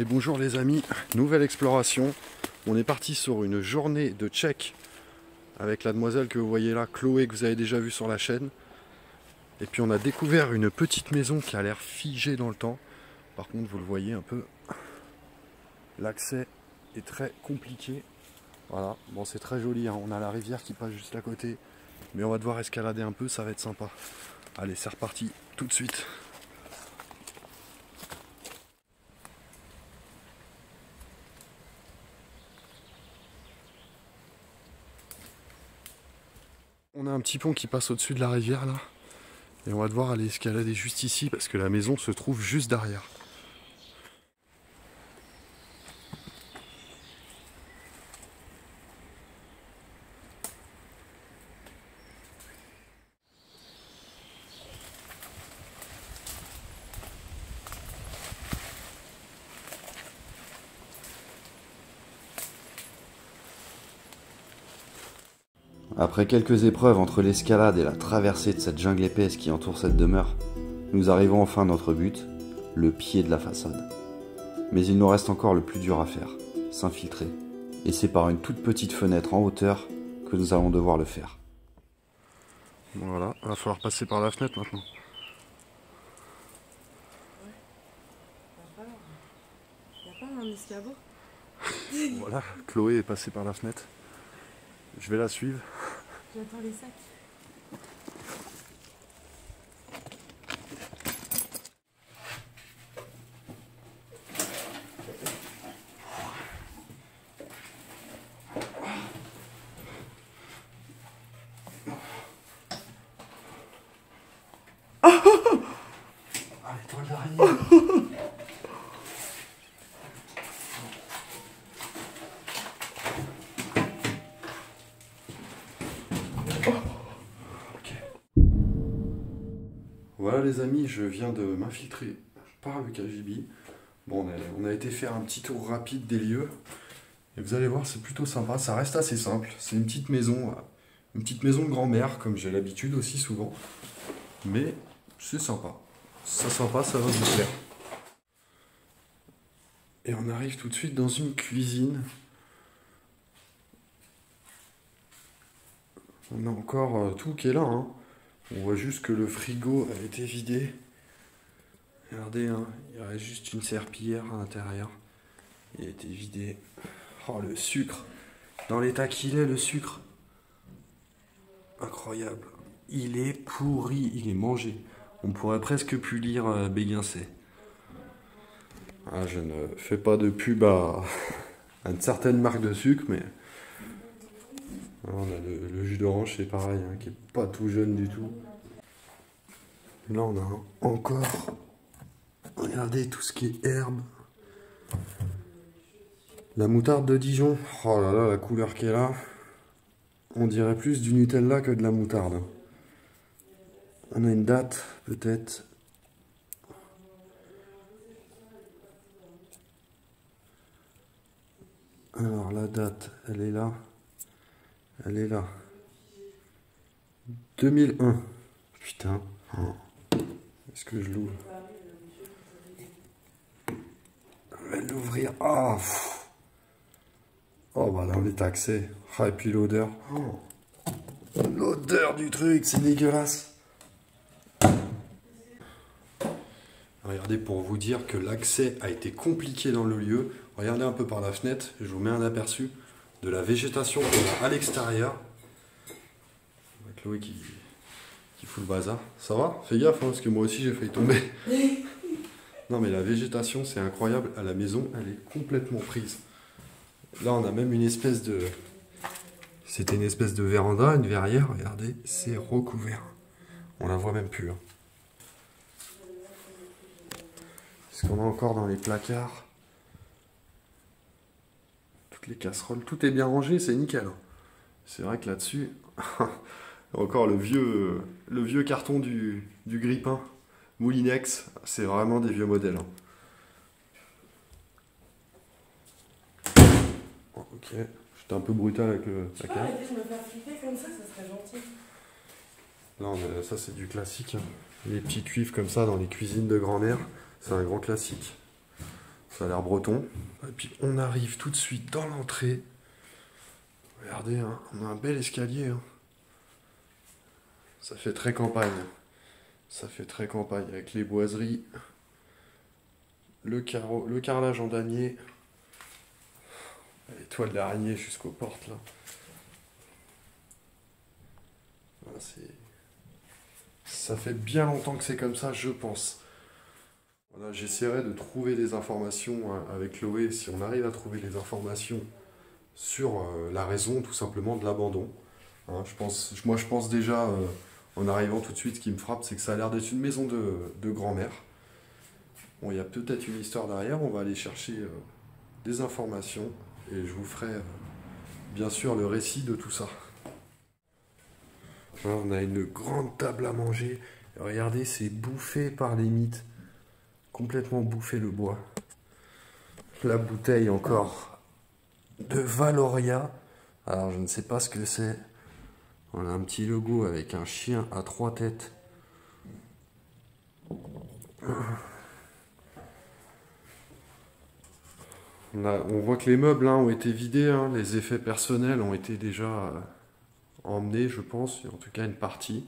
Et bonjour les amis, nouvelle exploration. On est parti sur une journée de check avec la demoiselle que vous voyez là, Chloé, que vous avez déjà vue sur la chaîne. Et puis on a découvert une petite maison qui a l'air figée dans le temps. Par contre vous le voyez un peu, l'accès est très compliqué. Voilà, bon c'est très joli, hein. On a la rivière qui passe juste à côté. Mais on va devoir escalader un peu, ça va être sympa. Allez, c'est reparti tout de suite. On a un petit pont qui passe au-dessus de la rivière là. Et on va devoir aller escalader juste ici parce que la maison se trouve juste derrière. Après quelques épreuves entre l'escalade et la traversée de cette jungle épaisse qui entoure cette demeure, nous arrivons enfin à notre but, le pied de la façade. Mais il nous reste encore le plus dur à faire, s'infiltrer. Et c'est par une toute petite fenêtre en hauteur que nous allons devoir le faire. Voilà, il va falloir passer par la fenêtre maintenant. Il n'y a pas un escabeau? Voilà, Chloé est passée par la fenêtre. Je vais la suivre. J'attends les sacs. Ah, les toiles d'araignée. Voilà les amis, je viens de m'infiltrer par le KGB. Bon, on a été faire un petit tour rapide des lieux. Et vous allez voir, c'est plutôt sympa. Ça reste assez simple. C'est une petite maison de grand-mère, comme j'ai l'habitude aussi souvent. Mais c'est sympa. C'est sympa, ça va vous plaire. Et on arrive tout de suite dans une cuisine. On a encore tout qui est là, hein. On voit juste que le frigo a été vidé. Regardez, hein, il reste juste une serpillière à l'intérieur. Il a été vidé. Oh, le sucre. Dans l'état qu'il est, le sucre. Incroyable. Il est pourri, il est mangé. On pourrait presque plus lire Béguincé. Ah, je ne fais pas de pub à une certaine marque de sucre, mais... On a le jus d'orange, c'est pareil, hein, qui est pas tout jeune du tout. Là, on a encore... Regardez tout ce qui est herbe. La moutarde de Dijon. Oh là là, la couleur qu'elle a. On dirait plus du Nutella que de la moutarde. On a une date, peut-être. Alors, la date, elle est là. Elle est là. 2001. Putain. Oh. Est-ce que je l'ouvre? Je vais l'ouvrir. Oh, oh, bah là, on est taxé. Ah, et puis l'odeur. Oh. L'odeur du truc, c'est dégueulasse. Regardez, pour vous dire que l'accès a été compliqué dans le lieu. Regardez un peu par la fenêtre, je vous mets un aperçu de la végétation qu'on a à l'extérieur. Chloé qui fout le bazar. Ça va? Fais gaffe, hein, parce que moi aussi j'ai failli tomber. Non mais la végétation c'est incroyable. À la maison, elle est complètement prise. Là on a même une espèce de... C'était une espèce de véranda, une verrière. Regardez, c'est recouvert. On la voit même plus. Hein. Ce qu'on a encore dans les placards. Toutes les casseroles, tout est bien rangé, c'est nickel. C'est vrai que là-dessus, encore le vieux carton du grille-pain Moulinex, c'est vraiment des vieux modèles. Ok, j'étais un peu brutal avec le placard. Arrêtez de me faire flipper comme ça serait gentil. Là, ça c'est du classique. Les petits cuivres comme ça dans les cuisines de grand-mère, c'est un grand classique. Ça a l'air breton. Et puis on arrive tout de suite dans l'entrée. Regardez, hein, on a un bel escalier. Hein. Ça fait très campagne. Ça fait très campagne avec les boiseries, le carrelage en damier, les toiles d'araignée jusqu'aux portes là. Voilà, ça fait bien longtemps que c'est comme ça, je pense. Voilà, j'essaierai de trouver des informations avec Chloé, si on arrive à trouver des informations sur la raison tout simplement de l'abandon. Hein, moi je pense déjà, en arrivant tout de suite, ce qui me frappe, c'est que ça a l'air d'être une maison de grand-mère. Bon, il y a peut-être une histoire derrière, on va aller chercher des informations et je vous ferai bien sûr le récit de tout ça. Là, on a une grande table à manger. Regardez, c'est bouffé par les mythes. Complètement bouffé le bois. La bouteille encore de Valoria. Alors je ne sais pas ce que c'est. On a un petit logo avec un chien à 3 têtes. On voit que les meubles ont été vidés, hein, les effets personnels ont été déjà emmenés, je pense, en tout cas une partie.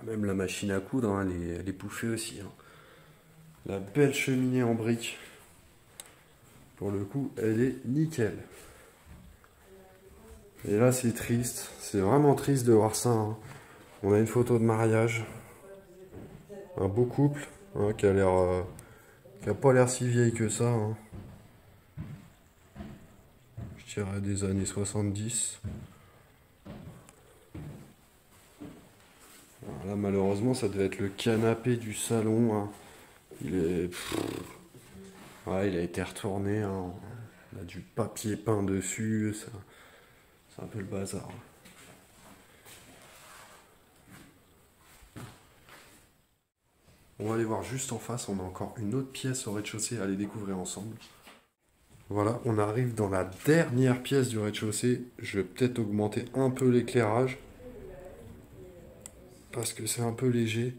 Même la machine à coudre, hein, elle est bouffée aussi. Hein. La belle cheminée en briques. Pour le coup, elle est nickel. Et là, c'est triste. C'est vraiment triste de voir ça. Hein. On a une photo de mariage. Un beau couple hein, qui a pas l'air si vieille que ça. Hein. Je dirais des années 70. Alors là, malheureusement, ça devait être le canapé du salon. Hein. Ouais, il a été retourné. Hein. On a du papier peint dessus. C'est un peu le bazar. On va aller voir juste en face. On a encore une autre pièce au rez-de-chaussée à aller découvrir ensemble. Voilà, on arrive dans la dernière pièce du rez-de-chaussée. Je vais peut-être augmenter un peu l'éclairage. Parce que c'est un peu léger.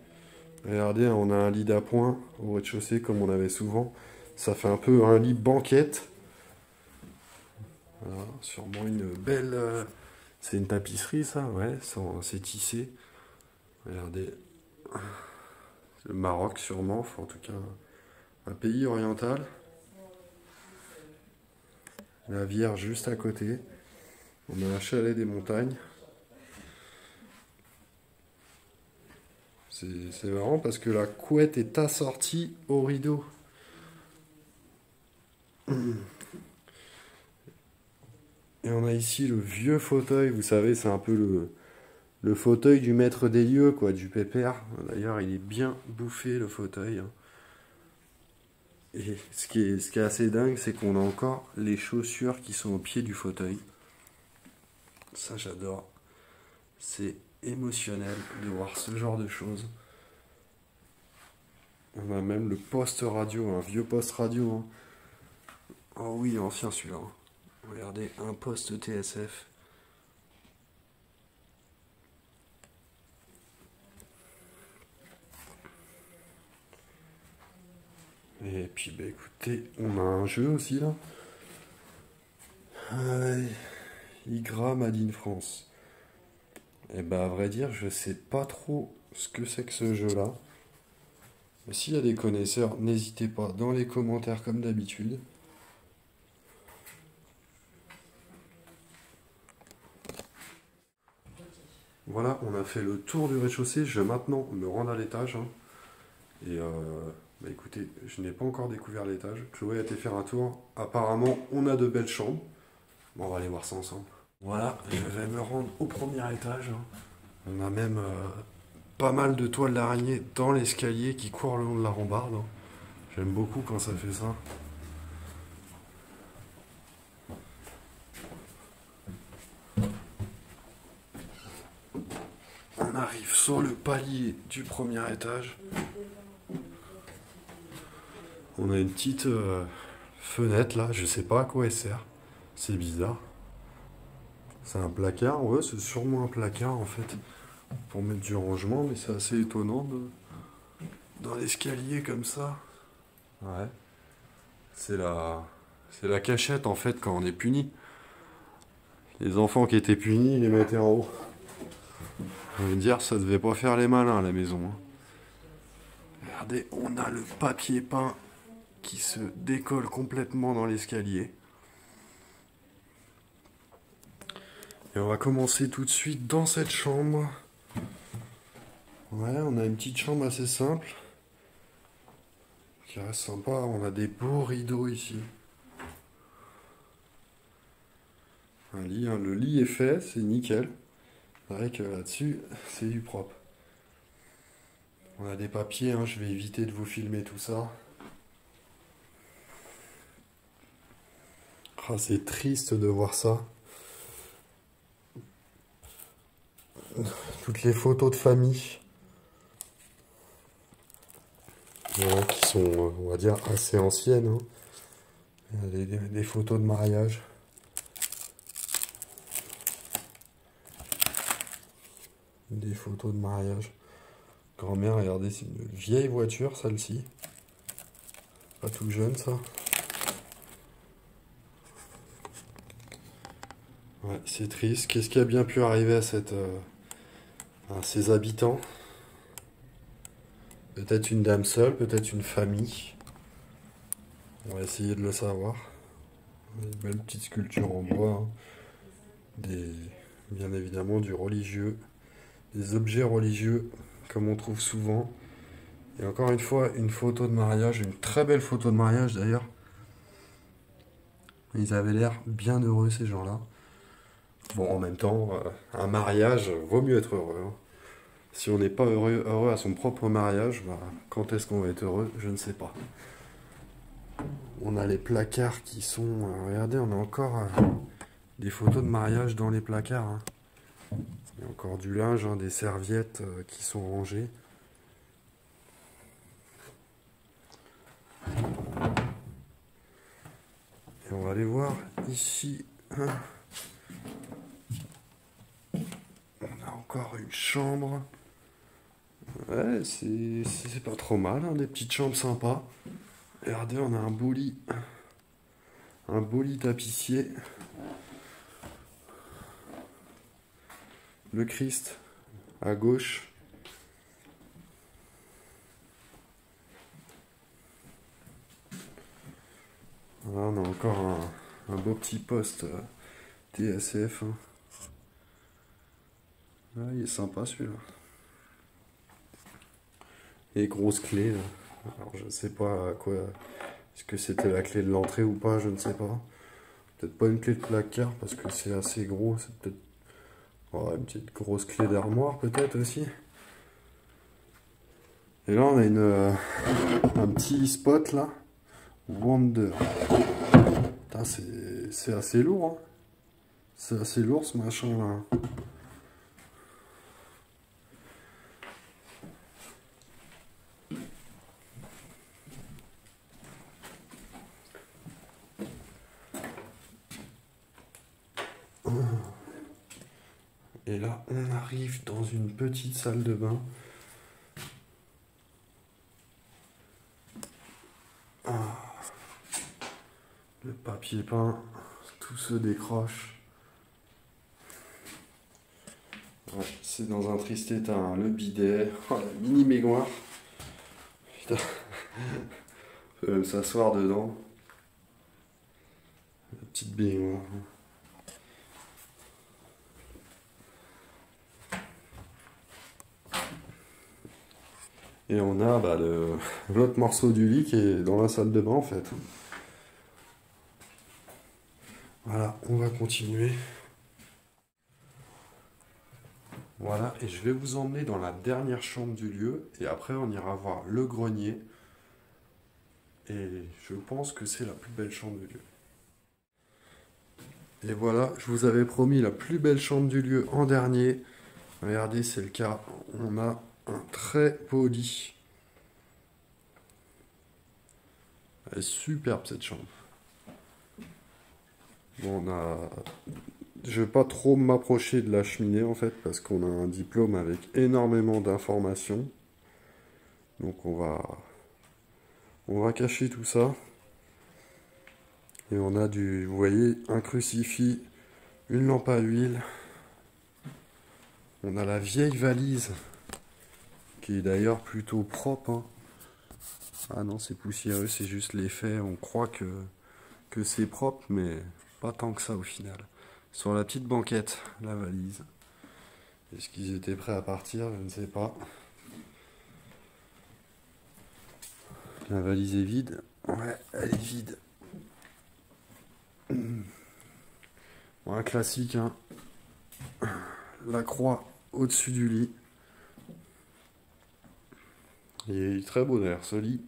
Regardez, on a un lit d'appoint au rez-de-chaussée comme on avait souvent. Ça fait un peu un lit banquette. Voilà, sûrement une belle... C'est une tapisserie ça, ouais, c'est tissé. Regardez. Le Maroc sûrement, enfin, en tout cas un pays oriental. La Vierge juste à côté. On a un chalet des montagnes. C'est marrant parce que la couette est assortie au rideau. Et on a ici le vieux fauteuil, vous savez, c'est un peu le fauteuil du maître des lieux, quoi, du pépère. D'ailleurs, il est bien bouffé, le fauteuil. Hein. Et ce qui est assez dingue, c'est qu'on a encore les chaussures qui sont au pied du fauteuil. Ça, j'adore. C'est émotionnel de voir ce genre de choses. On a même le poste radio, un vieux poste radio. Hein. Oh oui, ancien celui-là. Regardez, un poste TSF. Et puis, bah, écoutez, on a un jeu aussi là. IGRA Made in France. Et bah, à vrai dire, je sais pas trop ce que c'est que ce jeu-là. Mais s'il y a des connaisseurs, n'hésitez pas dans les commentaires comme d'habitude. Voilà, on a fait le tour du rez-de-chaussée. Je vais maintenant me rendre à l'étage. Hein. Et bah écoutez, je n'ai pas encore découvert l'étage. Chloé a été faire un tour. Apparemment, on a de belles chambres. Bon, on va aller voir ça ensemble. Voilà, je vais me rendre au premier étage. Hein. On a même pas mal de toiles d'araignée dans l'escalier qui courent le long de la rambarde. Hein. J'aime beaucoup quand ça fait ça. On arrive sur le palier du premier étage. On a une petite fenêtre là, je sais pas à quoi elle sert. C'est bizarre. C'est un placard, ouais, c'est sûrement un placard en fait. Pour mettre du rangement, mais c'est assez étonnant dans l'escalier comme ça. Ouais. C'est la cachette en fait quand on est puni. Les enfants qui étaient punis, ils les mettaient en haut. On veut dire, ça devait pas faire les malins à la maison, hein. Regardez, on a le papier peint qui se décolle complètement dans l'escalier. Et on va commencer tout de suite dans cette chambre. Ouais, on a une petite chambre assez simple. Qui reste sympa. On a des beaux rideaux ici. Un lit, hein. Le lit est fait, c'est nickel. C'est vrai que là-dessus, c'est du propre. On a des papiers, hein, je vais éviter de vous filmer tout ça. Ah, c'est triste de voir ça. Toutes les photos de famille. Voilà, qui sont, on va dire, assez anciennes, hein. Il y a des photos de mariage. Des photos de mariage. Grand-mère, regardez, c'est une vieille voiture, celle-ci. Pas tout jeune, ça. Ouais, c'est triste. Qu'est-ce qui a bien pu arriver à ces habitants? Peut-être une dame seule, peut-être une famille. On va essayer de le savoir. Une belle petite sculpture en bois, hein. Bien évidemment du religieux. Des objets religieux, comme on trouve souvent. Et encore une fois, une photo de mariage, une très belle photo de mariage d'ailleurs. Ils avaient l'air bien heureux, ces gens-là. Bon, en même temps, un mariage, vaut mieux être heureux, hein. Si on n'est pas heureux à son propre mariage, bah, quand est-ce qu'on va être heureux? Je ne sais pas. On a les placards qui sont... regardez, on a encore des photos de mariage dans les placards, hein. Il y a encore du linge, hein, des serviettes qui sont rangées. Et on va aller voir ici, hein. On a encore une chambre. Ouais, c'est pas trop mal, hein, des petites chambres sympas. Regardez, on a un beau lit. Un beau lit tapissier. Le Christ à gauche. Voilà, on a encore un beau petit poste TSF, hein. Ah, il est sympa celui-là. Et grosse clé, là. Alors je sais pas à quoi. Est-ce que c'était la clé de l'entrée ou pas, je ne sais pas. Peut-être pas une clé de placard parce que c'est assez gros. C'est peut-être une petite grosse clé d'armoire peut-être aussi. Et là on a un petit spot là. Wonder. Putain, c'est assez lourd, hein. C'est assez lourd ce machin là. Et là, on arrive dans une petite salle de bain. Ah. Le papier peint, tout se décroche. Ouais, c'est dans un triste état, hein. Le bidet, oh, la mini baignoire. Putain, peut même s'asseoir dedans. La petite baignoire. Et on a l'autre morceau du lit qui est dans la salle de bain en fait. Voilà, on va continuer. Voilà, et je vais vous emmener dans la dernière chambre du lieu. Et après, on ira voir le grenier. Et je pense que c'est la plus belle chambre du lieu. Et voilà, je vous avais promis la plus belle chambre du lieu en dernier. Regardez, c'est le cas. On a un très beau lit. Elle est superbe cette chambre. Bon, je vais pas trop m'approcher de la cheminée en fait parce qu'on a un diplôme avec énormément d'informations. Donc on On va cacher tout ça. Et on a vous voyez, un crucifix, une lampe à huile. On a la vieille valise, qui est d'ailleurs plutôt propre, hein. Ah non, c'est poussiéreux, c'est juste l'effet. On croit que c'est propre, mais pas tant que ça au final. Sur la petite banquette, la valise. Est-ce qu'ils étaient prêts à partir? Je ne sais pas. La valise est vide. Ouais, elle est vide. Bon, un classique, hein. La croix au-dessus du lit. Il est très beau d'ailleurs, ce lit.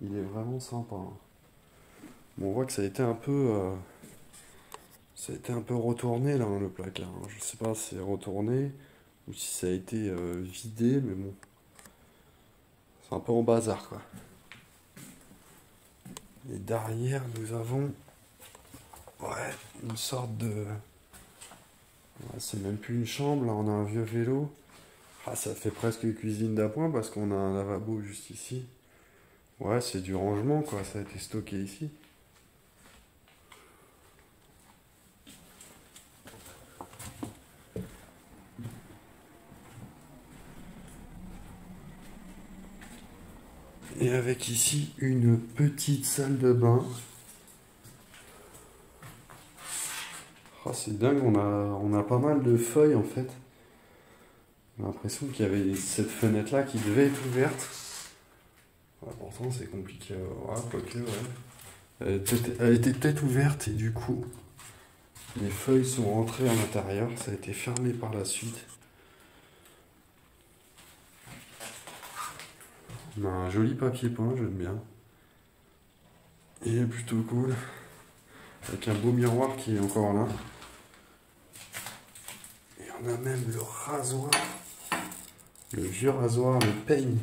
Il est vraiment sympa, hein. Bon, on voit que ça a été un peu... retourné là, hein, le placard, hein. Je sais pas si c'est retourné ou si ça a été vidé, mais bon. C'est un peu en bazar, quoi. Et derrière, nous avons... Ouais, une sorte de... Ouais, c'est même plus une chambre, là, on a un vieux vélo. Ah, ça fait presque cuisine d'appoint parce qu'on a un lavabo juste ici. Ouais, c'est du rangement, quoi, ça a été stocké ici. Et avec ici une petite salle de bain. Oh, c'est dingue, on a pas mal de feuilles en fait. J'ai l'impression qu'il y avait cette fenêtre là qui devait être ouverte. Ouais, pourtant c'est compliqué. Ouais, quoique, ouais. Elle était peut-être ouverte et du coup les feuilles sont rentrées à l'intérieur. Ça a été fermé par la suite. On a un joli papier peint, j'aime bien. Il est plutôt cool. Avec un beau miroir qui est encore là. Et on a même le rasoir. Le vieux rasoir, le peigne.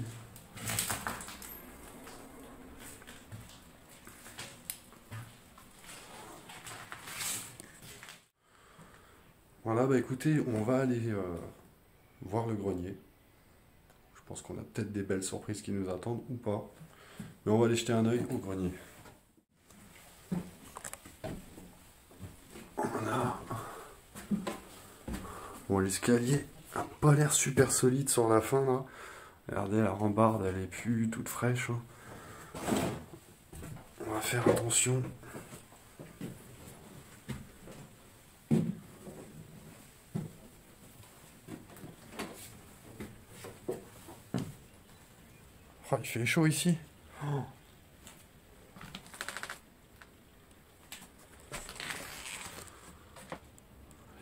Voilà, bah écoutez, on va aller voir le grenier. Je pense qu'on a peut-être des belles surprises qui nous attendent ou pas. Mais on va aller jeter un œil au grenier. Voilà. Bon, l'escalier n'a pas l'air super solide sur la fin là. Regardez, la rambarde, elle est plus toute fraîche, hein. On va faire attention. Oh, il fait chaud ici. Oh.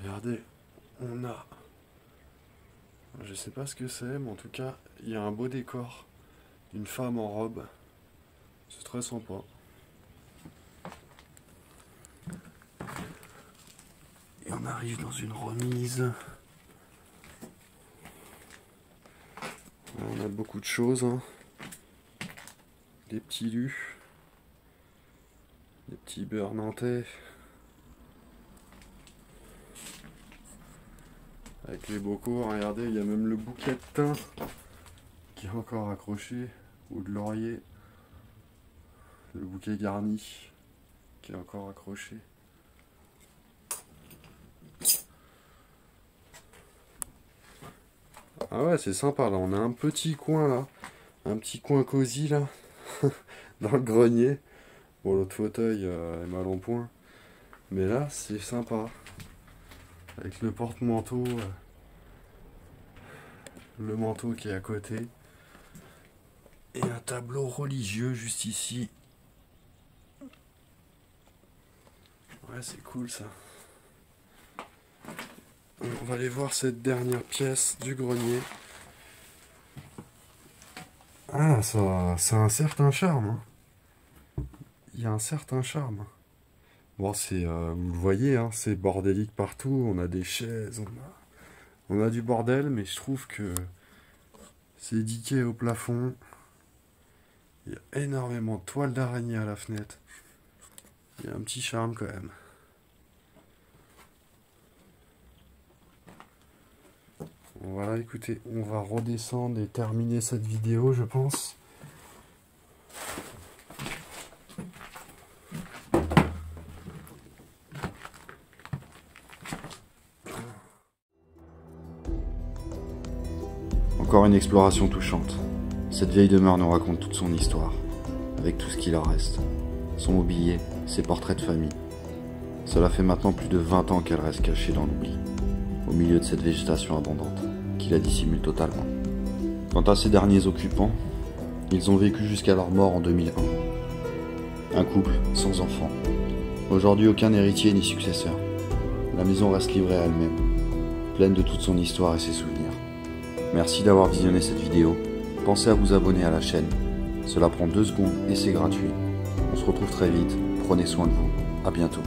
Regardez, on a... Je sais pas ce que c'est, mais en tout cas, il y a un beau décor. Une femme en robe. C'est très sympa. Et on arrive dans une remise. On a beaucoup de choses, hein. Des petits lus. Des petits beurres nantais. Avec les bocaux, regardez, il y a même le bouquet de thym qui est encore accroché. Ou de laurier. Le bouquet garni qui est encore accroché. Ah ouais, c'est sympa là, on a un petit coin là. Un petit coin cosy là. Dans le grenier. Bon, l'autre fauteuil est mal en point. Mais là, c'est sympa. Avec le porte-manteau. Le manteau qui est à côté. Et un tableau religieux juste ici. Ouais, c'est cool ça. On va aller voir cette dernière pièce du grenier. Ah, ça a un certain charme, hein. Il y a un certain charme. Bon, c'est, vous le voyez, hein, c'est bordélique partout. On a des chaises, on a du bordel, mais je trouve que c'est édiqué au plafond. Il y a énormément de toiles d'araignée à la fenêtre. Il y a un petit charme quand même. Voilà, écoutez, on va redescendre et terminer cette vidéo, je pense. Encore une exploration touchante. Cette vieille demeure nous raconte toute son histoire, avec tout ce qu'il en reste. Son mobilier, ses portraits de famille. Cela fait maintenant plus de 20 ans qu'elle reste cachée dans l'oubli, au milieu de cette végétation abondante, qui la dissimule totalement. Quant à ces derniers occupants, ils ont vécu jusqu'à leur mort en 2001. Un couple sans enfants. Aujourd'hui, aucun héritier ni successeur. La maison reste livrée à elle-même, pleine de toute son histoire et ses souvenirs. Merci d'avoir visionné cette vidéo. Pensez à vous abonner à la chaîne. Cela prend 2 secondes et c'est gratuit. On se retrouve très vite. Prenez soin de vous. À bientôt.